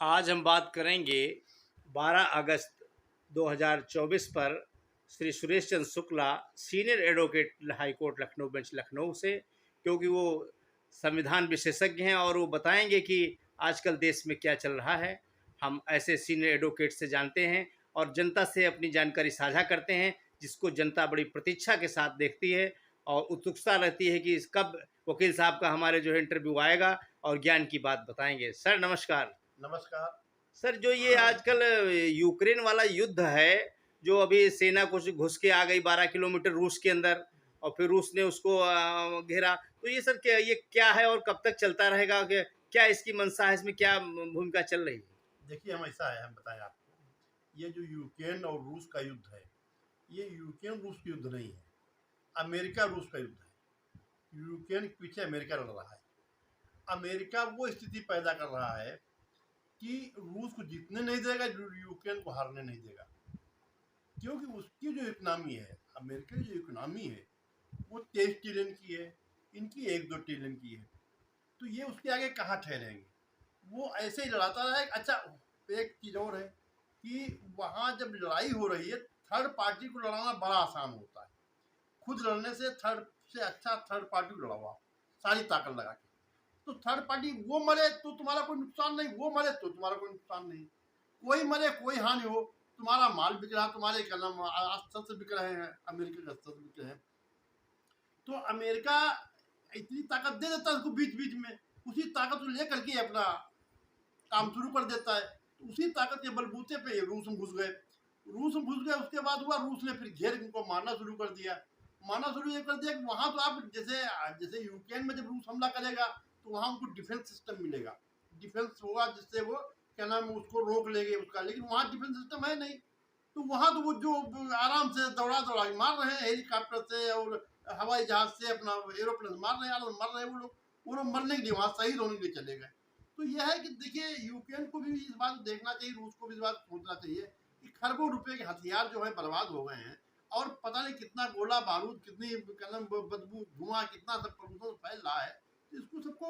आज हम बात करेंगे 12 अगस्त 2024 पर Shri Suresh Chandra Shukla, senior advocate, high court Lucknow bench Lucknow से, क्योंकि वो संविधान विशेषज्ञ हैं और वो बताएंगे कि आजकल देश में क्या चल रहा है। हम ऐसे सीनियर एडवोकेट से जानते हैं और जनता से अपनी जानकारी साझा करते हैं, जिसको जनता बड़ी प्रतीक्षा के साथ देखती है और उत्सुकता रहती है कि कब वकील साहब का हमारे जो है इंटरव्यू आएगा और ज्ञान की बात बताएंगे। सर नमस्कार। नमस्कार। सर, जो ये आजकल यूक्रेन वाला युद्ध है, जो अभी सेना कुछ घुस के आ गई 12 किलोमीटर रूस के अंदर और फिर रूस ने उसको घेरा, तो ये सर क्या है और कब तक चलता रहेगा? क्या इसकी मंशा है, इसमें क्या भूमिका चल रही है? देखिए, हम ऐसा है, हम बताएं आपको, ये जो यूक्रेन और रूस का युद्ध है, ये यूक्रेन रूस का युद्ध नहीं है, अमेरिका रूस का युद्ध है। यूक्रेन के पीछे अमेरिका लड़ रहा है। अमेरिका वो स्थिति पैदा कर रहा है कि रूस को जीतने नहीं देगा, यूक्रेन को हारने नहीं देगा, क्योंकि उसकी जो इकोनॉमी है, अमेरिका की जो इकोनॉमी है, वो 23 ट्रिलियन की है, इनकी 1-2 ट्रिलियन की है। तो ये उसके आगे कहाँ ठहरेंगे? वो ऐसे ही लड़ाता रहा है। अच्छा, एक चीज़ और है कि वहाँ जब लड़ाई हो रही है, थर्ड पार्टी को लड़ाना बड़ा आसान होता है। खुद लड़ने से थर्ड पार्टी को लड़ाओ आप, सारी ताकत लगा के। तो थर्ड पार्टी वो मरे तो तुम्हारा कोई नुकसान नहीं, वो मरे तो तुम्हारा कोई नुकसान नहीं। कोई मरे कोई हानि हो, तुम्हारा माल बिक रहा, तुम्हारे कलम अस्त्र बिक रहे हैं, अमेरिका के अस्त्र बिक रहे हैं। तो अमेरिका इतनी ताकत दे देता है उसको बीच बीच में, उसी ताकत को लेकर के अपना काम शुरू कर देता है। तो उसी ताकत के बलबूते पे रूस में घुस गए। उसके बाद हुआ, रूस ने फिर घेर इनको मारना शुरू कर दिया। ये कर दिया कि वहाँ तो आप जैसे जैसे यूक्रेन में जब रूस हमला करेगा तो वहाँ उनको डिफेंस सिस्टम मिलेगा, डिफेंस होगा जिससे वो क्या नाम उसको रोक लेंगे उसका, लेकिन वहाँ डिफेंस सिस्टम है नहीं। तो वहाँ तो वो जो आराम से दौड़ा दौड़ा के मार रहे हैं, हेलीकॉप्टर से और हवाई जहाज से, अपना एरोप्लेन मार रहे हैं, मर रहे हैं वो लोग मरने के लिए वहाँ शहीद होने के लिए चले गए। तो यह है कि देखिए, यूक्रेन को भी इस बात को देखना चाहिए, रूस को भी इस बात को सोचना चाहिए कि खरबों रुपए के हथियार जो है बर्बाद हो गए हैं, और पता नहीं कितना गोला बारूद, कितनी कलम बदबू, धुआं, कितना सब प्रदूषण फैल रहा है। तो इसको सबको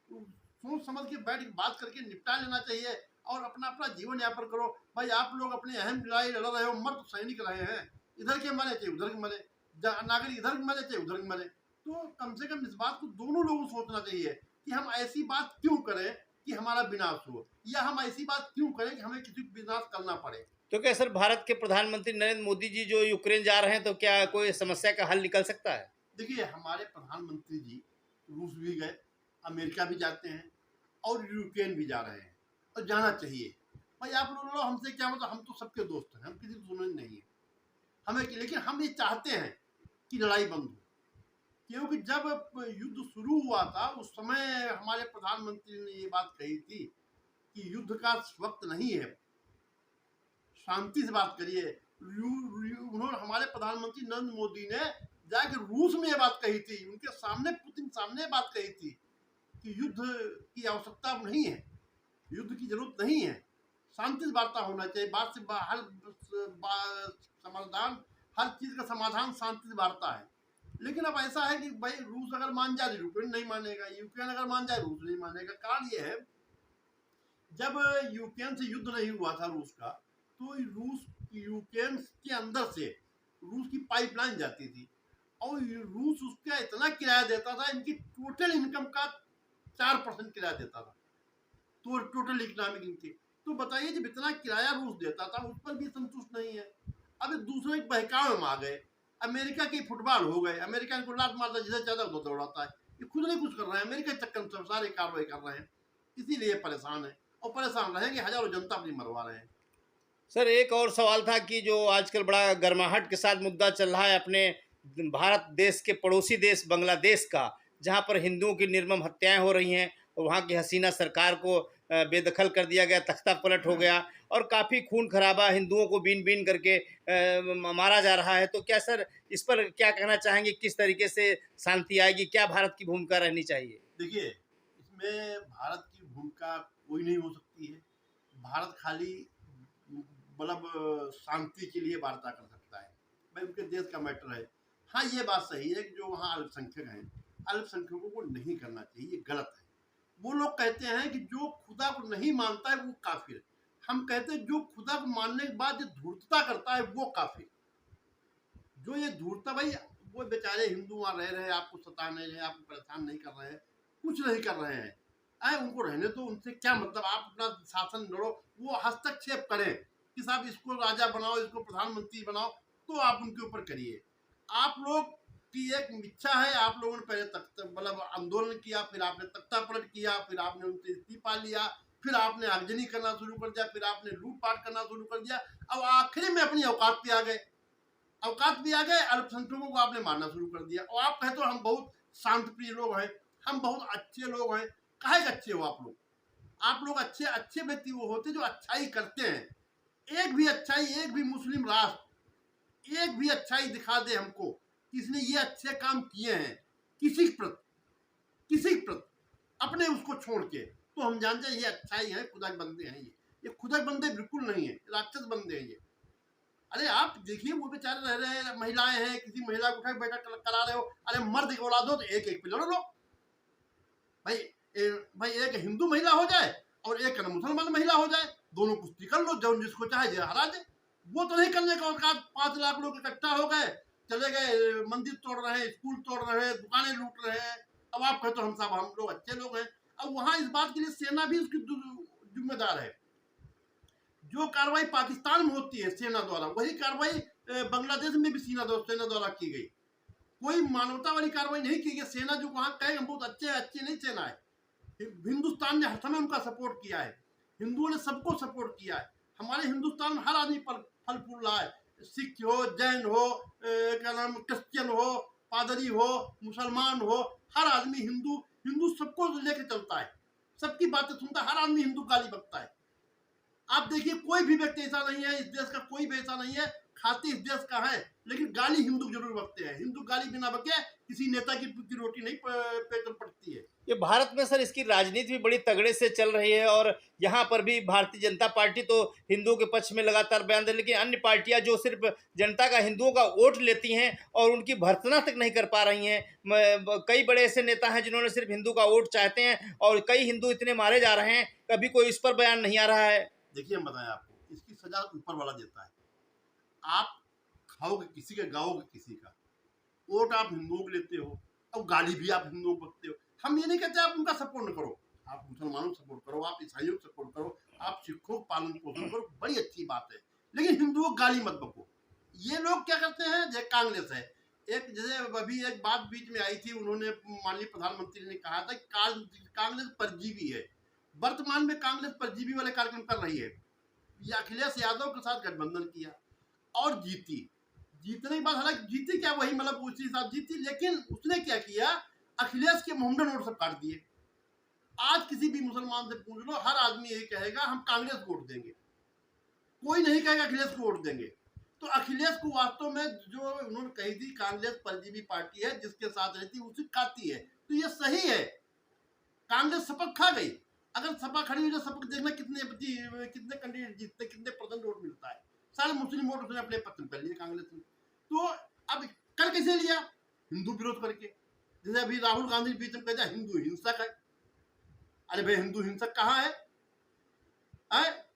सोच समझ के बैठ के बात करके निपटा लेना चाहिए और अपना अपना जीवन यापन करो। भाई, आप लोग अपनी अहम लड़ाई लड़ रहे हो, मर तो सैनिक रहे हैं, इधर के मरे चाहे उधर के मरे, नागरिक इधर के मरे चाहे उधर के मरे। तो कम से कम इस बात को दोनों लोगों को सोचना चाहिए कि हम ऐसी बात क्यों करें कि हमारा विनाश हो, या हम ऐसी बात क्यों करें कि हमें किसी को विनाश करना पड़े। तो क्या सर, भारत के प्रधानमंत्री नरेंद्र मोदी जी जो यूक्रेन जा रहे हैं, तो क्या कोई समस्या का हल निकल सकता है? देखिए, हमारे प्रधानमंत्री जी रूस भी गए, अमेरिका भी जाते हैं और यूक्रेन भी जा रहे हैं, और जाना चाहिए। भाई, आप लोग हमसे क्या मतलब, हम तो सबके दोस्त हैं, हम किसी को दुश्मन नहीं है हमें, लेकिन हम ये चाहते हैं कि लड़ाई बंद हो। क्योंकि जब युद्ध शुरू हुआ था उस समय हमारे प्रधानमंत्री ने ये बात कही थी कि युद्ध का वक्त नहीं है, शांति से बात करिए। उन्होंने, हमारे प्रधानमंत्री नरेंद्र मोदी ने जाके रूस में ये बात कही थी, उनके सामने, पुतिन सामने बात कही थी कि युद्ध की आवश्यकता नहीं है, युद्ध की जरूरत नहीं है, शांति से वार्ता होना चाहिए। बात से हर समाधान, हर चीज का समाधान शांति से वार्ता है। लेकिन अब ऐसा है कि भाई, रूस अगर मान जाए यूक्रेन नहीं मानेगा, यूक्रेन अगर मान जाए रूस नहीं मानेगा। कारण ये है, जब यूक्रेन से युद्ध नहीं हुआ था रूस का, तो रूस यूक्रेन के अंदर से रूस की पाइपलाइन जाती थी, और रूस उसका इतना किराया देता था, इनकी टोटल इनकम का 4% किराया देता था, तो टोटल इकोनॉमिक इनकी। तो बताइए, जब इतना किराया रूस देता था उस पर भी संतुष्ट नहीं है। अब दूसरे बहकावे में आ गए, अमेरिका की फुटबॉल हो गए, अमेरिका को लात मारता जिसे ज्यादा उधर दौड़ाता है। ये खुद नहीं कुछ कर रहे हैं, अमेरिका चक्कर में सारे कार्रवाई कर रहे हैं, इसीलिए परेशान है और परेशान रहेंगे, हजारों जनता अपनी मरवा रहे हैं। सर, एक और सवाल था कि जो आजकल बड़ा गर्माहट के साथ मुद्दा चल रहा है अपने भारत देश के पड़ोसी देश बांग्लादेश का, जहां पर हिंदुओं की निर्मम हत्याएं हो रही हैं और वहां की हसीना सरकार को बेदखल कर दिया गया, तख्ता पलट हो गया और काफ़ी खून खराबा, हिंदुओं को बीन बीन करके मारा जा रहा है। तो क्या सर, इस पर क्या कहना चाहेंगे? किस तरीके से शांति आएगी? क्या भारत की भूमिका रहनी चाहिए? देखिए, इसमें भारत की भूमिका कोई नहीं हो सकती है। भारत खाली मतलब शांति के लिए वार्ता कर सकता है, भाई उनके देश का मैटर है। हाँ, ये बात सही है कि जो वहाँ अल्पसंख्यक हैं, अल्पसंख्यकों को नहीं करना चाहिए, ये गलत है। वो लोग कहते हैं कि जो खुदा को नहीं मानता है वो काफिर है। हम कहते हैं जो खुदा को मानने के बाद जो धूर्तता करता है वो काफिर। जो ये धूर्तता, भाई वो बेचारे हिंदू वहाँ रह रहे हैं, आपको सता नहीं रहे, आपको परेशान नहीं कर रहे हैं, कुछ नहीं कर रहे हैं, आए उनको रहने दो, उनसे क्या मतलब, आप अपना शासन लड़ो। वो हस्तक्षेप करें कि साहब इसको राजा बनाओ, इसको प्रधानमंत्री बनाओ, तो आप उनके ऊपर करिए। आप लोग की एक इच्छा है, आप लोगों ने पहले तख्त मतलब आंदोलन किया, फिर आपने तख्ता पलट किया, फिर आपने उनसे इस्तीफा लिया, फिर आपने आगजनी करना शुरू कर दिया, फिर आपने लूटपाट करना शुरू कर दिया, अब आखिर में अपनी औकात पे आ गए, औकात भी आ गए, अल्पसंख्यकों को आपने मारना शुरू कर दिया। और आप कहते हो हम बहुत शांत प्रिय लोग हैं, हम बहुत अच्छे लोग हैं। काहे के अच्छे हो आप लोग? आप लोग अच्छे अच्छे व्यक्ति वो होते जो अच्छाई करते हैं। एक भी अच्छाई, एक भी मुस्लिम राष्ट्र एक भी अच्छाई दिखा दे हमको कि इसने ये अच्छे काम किए हैं किसी के प्रति अपने उसको छोड़ के, तो हम जानते हैं ये अच्छाई है, खुदा के बंदे हैं। ये खुदा के बंदे बिल्कुल नहीं है, राक्षस बंदे हैं ये। अरे आप देखिए वो बेचारे रह रहे हैं, महिलाएं हैं, किसी महिला को उठा बैठा करा रहे हो, अरे मर्द की औलाद हो तो एक एक पे लड़ लो भाई। भाई एक हिंदू महिला हो जाए और एक मुसलमान महिला हो जाए, दोनों कुश्ती कर लो, जो जिसको चाहे हरा दे। वो तो नहीं करने का औकात। 5 लाख लोग इकट्ठा हो गए, चले गए, मंदिर तोड़ रहे हैं, स्कूल तोड़ रहे हैं, दुकानें लूट रहे हैं। अब आप कहते हो हम सब हम लोग अच्छे लोग हैं। अब वहां इस बात के लिए सेना भी उसकी जिम्मेदार है। जो कार्रवाई पाकिस्तान में होती है सेना द्वारा, वही कार्रवाई बांग्लादेश में भी सेना द्वारा की गई। कोई मानवता वाली कार्रवाई नहीं की गई। सेना जो वहां कहे हम बहुत अच्छे अच्छी नहीं सेना है। हिंदुस्तान ने हर समय उनका सपोर्ट किया है, हिंदुओं ने सबको सपोर्ट किया है। हमारे हिंदुस्तान में हर आदमी पर फल फूल रहा है, सिख हो, जैन हो, क्या नाम, क्रिश्चियन हो, पादरी हो, मुसलमान हो, हर आदमी हिंदू हिंदू सबको लेके चलता है, सबकी बातें सुनता है। हर आदमी हिंदू गाली बकता है। आप देखिए कोई भी व्यक्ति ऐसा नहीं है इस देश का, कोई भी ऐसा नहीं है, खाते इस देश का है, लेकिन गाली हिंदू जरूर बकते हैं। हिंदू गाली बिना बके किसी नेता की रोटी नहीं पेट में पड़ती है। ये भारत में सर इसकी राजनीति भी बड़ी तगड़े से चल रही है, और यहाँ पर भी भारतीय जनता पार्टी तो हिंदुओं के पक्ष में लगातार बयान दे, लेकिन अन्य पार्टियां जो सिर्फ जनता का, हिंदुओं का वोट लेती हैं और उनकी भर्त्सना तक नहीं कर पा रही हैं। कई बड़े ऐसे नेता हैं जिन्होंने सिर्फ हिंदू का वोट चाहते हैं, और कई हिंदू इतने मारे जा रहे हैं, कभी कोई इस पर बयान नहीं आ रहा है। देखिए हम बताएं आपको, इसकी सजा ऊपर वाला देता है। आप खाओगे किसी का, गाओगे किसी का, वोट आप हिंदुओं को लेते हो और गाली भी आप हिंदुओं को बकते हो। हम ये नहीं कहते आप उनका सपोर्ट न करो, आप मुसलमानों को सपोर्ट करो, आप ईसाइयों को सपोर्ट करो, आप सिखों को पालन पोषण करो, बड़ी अच्छी बात है, लेकिन हिंदुओं को गाली मत बको। ये लोग क्या करते हैं, जैसे कांग्रेस है, एक जैसे अभी एक बात बीच में आई थी, उन्होंने माननीय प्रधानमंत्री ने कहा था कि कांग्रेस परजीवी है। वर्तमान में कांग्रेस परजीवी वाले कार्यक्रम कर रही है। ये अखिलेश यादव के साथ गठबंधन किया और जीती। जीतने के बाद हालांकि जीती क्या, वही मतलब उसी साथ जीती, लेकिन उसने क्या किया, अखिलेश के मोहम्मद नोट सब काट दिए। आज किसी भी मुसलमान से पूछ लो, हर आदमी यही कहेगा हम कांग्रेस को वोट देंगे, कोई नहीं कहेगा अखिलेश को वोट देंगे। तो अखिलेश को वास्तव में जो उन्होंने कही थी कांग्रेस परजीवी पार्टी है, जिसके साथ रहती उसी खाती है, तो ये सही है। कांग्रेस शपथ खा गई। अगर सपा खड़ी हुई तो शपथ देखना कितने कैंडिडेट जीतते, कितने परसेंट वोट मिलता है। सारे मुस्लिम वोट उसने अपने पसंद कर लिए कांग्रेस ने। तो अब कर कैसे लिया, हिंदू विरोध करके। जैसे अभी राहुल गांधी बीच में कहता हिंदू हिंसक है। अरे भाई हिंदू हिंसक कहाँ है?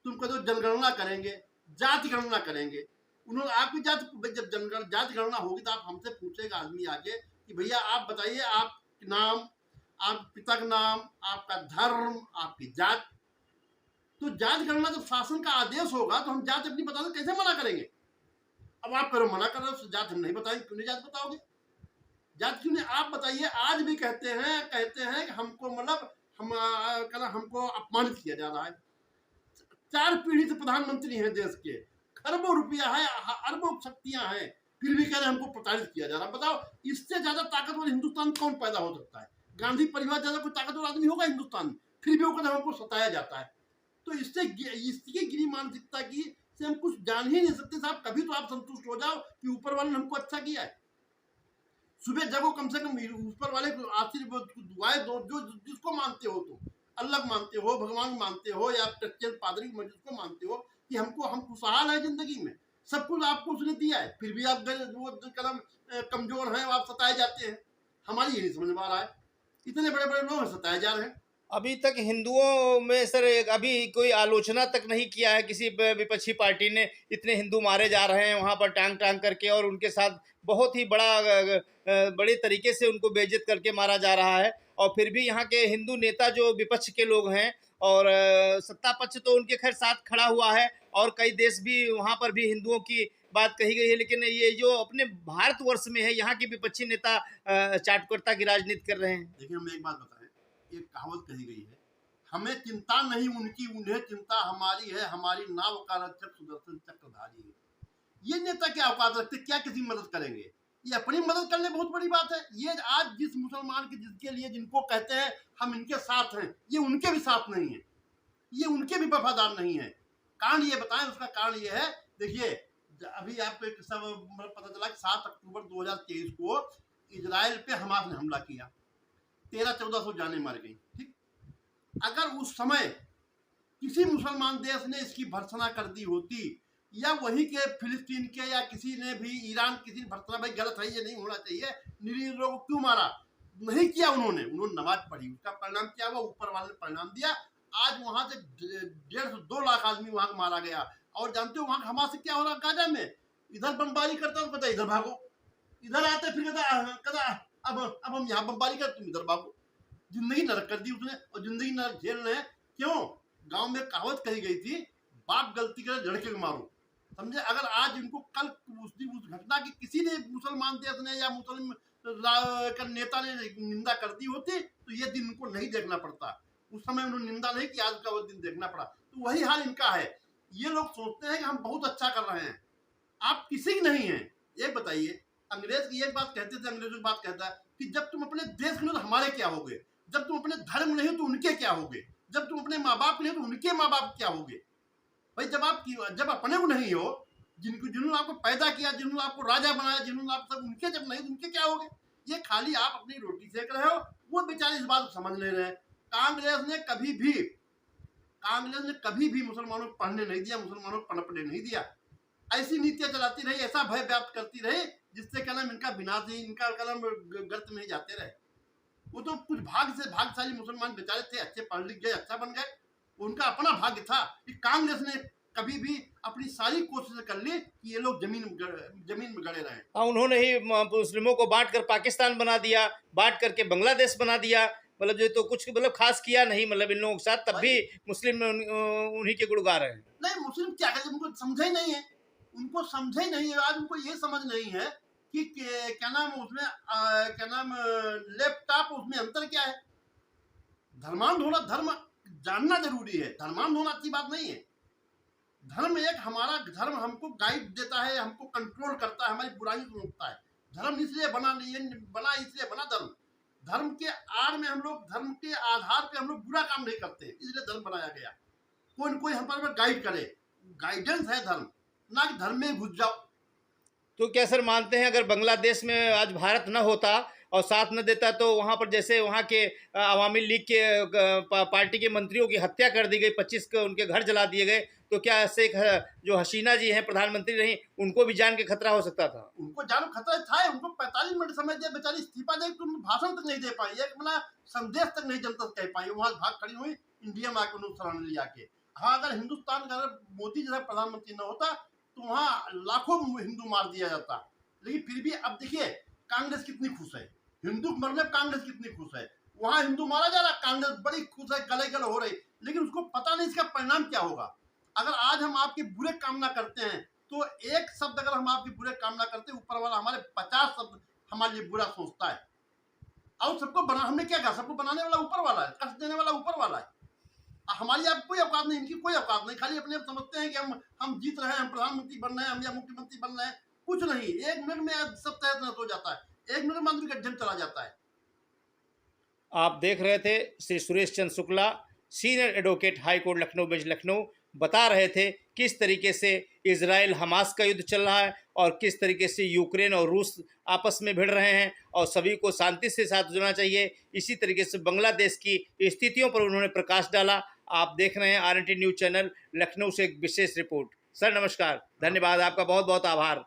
तुम कहते जनगणना करेंगे, जाति गणना करेंगे। उन्होंने आपकी जब जाति गणना होगी तो आप हमसे पूछेगा आदमी आके कि भैया आप बताइए, आप नाम, आप पिता का नाम, आपका धर्म, आपकी जात। तो जाति गणना जब शासन का आदेश होगा तो हम जाति अपनी बताने कैसे मना करेंगे? अब आप करो मना कर रहे हो, जाति हम नहीं बताएंगे, क्यों नहीं जाति बताओगे? जाति क्यों नहीं आप बताइए। आज भी कहते हैं कि हमको मतलब हमको अपमानित किया जा रहा है। 4 पीढ़ी से प्रधानमंत्री हैं देश के, खरबों रुपया है, अरबों शक्तियां हैं, फिर भी कह रहे हमको प्रताड़ित किया जा रहा है। बताओ इससे ज्यादा ताकतवर हिंदुस्तान कौन पैदा हो सकता है? गांधी परिवार ज्यादा कोई ताकतवर आदमी होगा हिंदुस्तान में? फिर भी वो कहते हमको सताया जाता है। तो इससे इसकी गिरी मानसिकता की से हम कुछ जान ही नहीं सकते साहब। कभी तो आप संतुष्ट हो जाओ कि ऊपर वाले ने हमको अच्छा किया है। सुबह जगो, कम से कम ऊपर वाले को आशीर्वाद दुआएं दो, जो जिसको मानते हो, तुम अल्लाह मानते हो, भगवान मानते हो, या क्रिश्चियन पादरी जिसको मानते हो, कि हमको हम खुशहाल है जिंदगी में, सब कुछ आपको उसने दिया है, फिर भी आप कदम कमजोर हैं, आप सताए जाते हैं। हमारी यही समझ में आ रहा है, इतने बड़े बड़े लोग सताए जा रहे हैं। अभी तक हिंदुओं में सर अभी कोई आलोचना तक नहीं किया है किसी विपक्षी पार्टी ने। इतने हिंदू मारे जा रहे हैं वहाँ पर टांग टांग करके, और उनके साथ बहुत ही बड़े तरीके से उनको बेइज्जत करके मारा जा रहा है। और फिर भी यहाँ के हिंदू नेता जो विपक्ष के लोग हैं, और सत्ता पक्ष तो उनके खैर साथ खड़ा हुआ है, और कई देश भी वहाँ पर भी हिंदुओं की बात कही गई है। लेकिन ये जो अपने भारतवर्ष में है, यहाँ के विपक्षी नेता चाटुकर्ता की राजनीति कर रहे हैं। देखिए, हम एक बात बताएं, एक कहावत कही गई है, हमें चिंता नहीं उनकी, उन्हें चिंता हमारी है, हमारी नाव का रक्षक सुदर्शन चक्रधारी है। ये नेता क्या औकात रखते, क्या किसी मदद करेंगे? ये अपनी मदद करने बहुत बड़ी बात है। ये आज जिस मुसलमान के जिसके लिए जिनको कहते हैं हम इनके साथ हैं, ये उनके भी साथ नहीं है, ये उनके भी वफादार नहीं है। कारण ये बताएं, उसका कारण ये है, देखिए अभी आपको एक सब पता चला कि 7 अक्टूबर 2023 को इजराइल पे हमास ने हमला किया, 1300-1400 जाने मर गई। ठीक, अगर उस समय किसी मुसलमान देश ने इसकी भर्त्सना कर दी होती, या वही के फिलिस्तीन के या किसी ने भी, ईरान किसी ने भर्त्सना, भाई गलत है, ये नहीं होना चाहिए, निरीह लोगों को क्यों मारा, नहीं किया उन्होंने नमाज पढ़ी, उसका परिणाम क्या हुआ, ऊपर वाले ने परिणाम दिया। आज वहां से 1.5-2 लाख आदमी वहां मारा गया। और जानते हो वहां हमास से क्या हो रहा गाजा में, इधर बमबारी करता तो कहता इधर भागो, इधर आते फिर कहता अब हम यहाँ बमबारी करते, तुम इधर भागो। जिंदगी नरक कर दी उसने, और जिंदगी नरक झेल रहे हैं। क्यों? गांव में कहावत कही गई थी, बाप गलती करे लड़के को मारो, समझे? अगर आज इनको कल उस घटना की किसी ने मुसलमान देश ने या मुस्लिम का नेता ने निंदा कर दी होती, तो ये दिन उनको नहीं देखना पड़ता। उस समय उन्होंने निंदा नहीं की, आज का वो दिन देखना पड़ा। तो वही हाल इनका है। ये लोग सोचते हैं कि हम बहुत अच्छा कर रहे हैं, आप किसी की नहीं है। ये बताइए, अंग्रेज की एक बात कहते थे, अंग्रेजों की बात कहता है कि जब तुम अपने देश के नहीं तो हमारे क्या होगे, जब तुम अपने धर्म नहीं हो तो उनके क्या होगे, जब तुम अपने माँ बाप नहीं हो तो उनके माँ बाप क्या होगे। भाई जब अपने को नहीं हो, जिन्होंने आपको पैदा किया, जिन्होंने आपको राजा बनाया, जिन्होंने आप सब, उनके जब नहीं तो उनके क्या होगे। ये खाली आप अपनी रोटी सेक रहे हो, वो बेचारे इस बात को समझ ले रहे हैं। कांग्रेस ने कभी भी मुसलमानों को पढ़ने नहीं दिया, मुसलमानों को पनपने नहीं दिया। ऐसी नीतियां चलाती रही, ऐसा भय व्याप्त करती रही, जिससे कलम इनका विनाश ही, इनका कलम गर्त में ही जाते रहे। वो तो कुछ भागशाली मुसलमान बेचारे थे, अच्छे पढ़ लिख गए, अच्छा बन गए, उनका अपना भाग्य था। कि कांग्रेस ने कभी भी अपनी सारी कोशिश कर ली कि ये लोग जमीन में गड़े रहे। हाँ, उन्होंने ही मुस्लिमों को बांट कर पाकिस्तान बना दिया, बांट करके बांग्लादेश बना दिया। मतलब जो तो कुछ मतलब खास किया नहीं, मतलब इन लोगों के साथ, तब भी मुस्लिम उन्हीं के गुण गा रहे हैं। नहीं, मुस्लिम क्या है, उनको समझे ही नहीं है, उनको समझे ही नहीं है। आज उनको ये समझ नहीं है कि क्या नाम उसमें क्या नाम लैपटॉप, उसमें अंतर क्या है। धर्मांध होना, धर्म जानना जरूरी है, धर्मांध होना अच्छी बात नहीं है। धर्म एक हमारा धर्म हमको गाइड देता है, हमको कंट्रोल करता है, हमारी बुराई को रोकता है। धर्म इसलिए इसलिए बना धर्म। धर्म के आड़ में हम लोग, धर्म के आधार पे हम लोग बुरा काम नहीं करते, इसलिए धर्म बनाया गया। कोई न कोई हम पर गाइड करे, गाइडेंस है धर्म, ना कि धर्म में घुस जाओ। तो क्या सर मानते हैं अगर बांग्लादेश में आज भारत न होता और साथ न देता, तो वहाँ पर जैसे वहाँ के अवामी लीग के पार्टी के मंत्रियों की हत्या कर दी गई, 25 के उनके घर जला दिए गए, तो क्या शेख जो हसीना जी हैं प्रधानमंत्री रही, उनको भी जान के खतरा हो सकता था? उनको जान खतरा था। उनको 45 मिनट समय दिया, बेचारी इस्तीफा दे, तुम भाषण तक नहीं दे पाई, एक अपना संदेश तक नहीं जनता कह पाई। वहां भाग खड़ी हुई, इंडिया में आकर उन्होंने शरण लिया के। हाँ, अगर हिंदुस्तान का अगर मोदी जैसा प्रधानमंत्री न होता तो वहाँ लाखों हिंदू मार दिया जाता। लेकिन फिर भी अब देखिए कांग्रेस कितनी खुश है, हिंदू मरने पर कांग्रेस कितनी खुश है। वहां हिंदू मारा जा रहा, कांग्रेस बड़ी खुश है, गले गले हो रही। लेकिन उसको पता नहीं इसका परिणाम क्या होगा। अगर आज हम आपके बुरे कामना करते हैं, तो एक शब्द अगर हम आपके बुरे कामना करते हैं, ऊपर वाला हमारे 50 शब्द हमारे लिए बुरा सोचता है। और सबको बना, हमने क्या कहा, सबको बनाने वाला ऊपर वाला है, कष्ट देने वाला ऊपर वाला है। हमारी आप कोई औकात नहीं, इनकी कोई औकात नहीं। खाली अपने समझते हैं कि हम जीत रहे हैं, हम प्रधानमंत्री बन रहे हैं, हम या मुख्यमंत्री बन रहे हैं। कुछ नहीं, 1 मिनट में सब तहस हो जाता है, 1 मिनट में आदमी का जम चला जाता है। आप देख रहे थे Shri Suresh Chandra Shukla, senior advocate, high court Lucknow bench Lucknow, बता रहे थे किस तरीके से इजराइल हमास का युद्ध चल रहा है और किस तरीके से यूक्रेन और रूस आपस में भिड़ रहे हैं और सभी को शांति से साथ जुड़ना चाहिए। इसी तरीके से बांग्लादेश की स्थितियों पर उन्होंने प्रकाश डाला। आप देख रहे हैं RNT न्यूज़ चैनल, लखनऊ से एक विशेष रिपोर्ट। सर नमस्कार, धन्यवाद, आपका बहुत बहुत आभार।